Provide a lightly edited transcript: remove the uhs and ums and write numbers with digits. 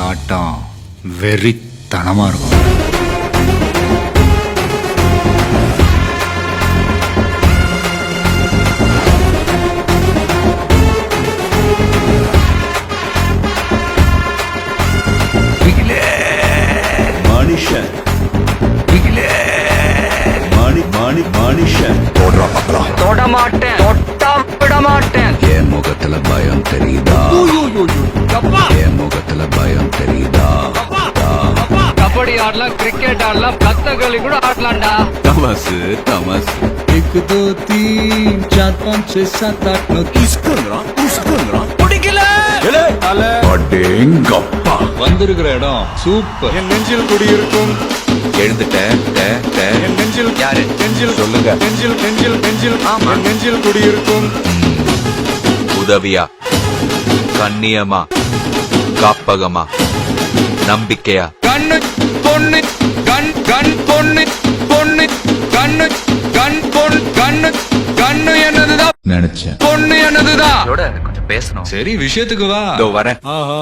ஆட்டம் வெறித்தனமா இருக்கும். மனுஷன் மனுஷன் தொட மாட்டேன், தொட்டா விட மாட்டேன். என் முகத்துல பயம் தெரியுதா? என் முகத்துல பயம் தெரியுதா? கபடி ஆடலாம், கிரிக்கெட் ஆடலாம், கத்தகளி கூட ஆடலாம்டா. தமாசு தமாசு 1 2 3 4 5 6 7 8 9 உஸ்குங்கறான் பிடிக்கல. அடேங்கப்பா வந்திருக்கிற இடம் சூப்பர். என் நெஞ்சில் குடியிருக்கும் எழுந்துட்டேன் என் நெஞ்சில் யாரு? நெஞ்சில் சொல்லுங்க. நெஞ்சில் நெஞ்சில் நெஞ்சில் ஆமா. என் நெஞ்சில் குடியிருக்கும் உதவியா, கண்ணியமா, காப்பகமா, நம்பிக்கையா, கண்ணு பொண்ணு, கண் கண் பொண்ணு பொண்ணு, கண்ணு கண் பொண்ணு, கண்ணு கண்ணு என்னதுதான், நினைச்சேன். பொண்ணு என்னதுதான். கொஞ்சம் பேசணும். சரி விஷயத்துக்கு வா. இதோ வரேன். ஆஹா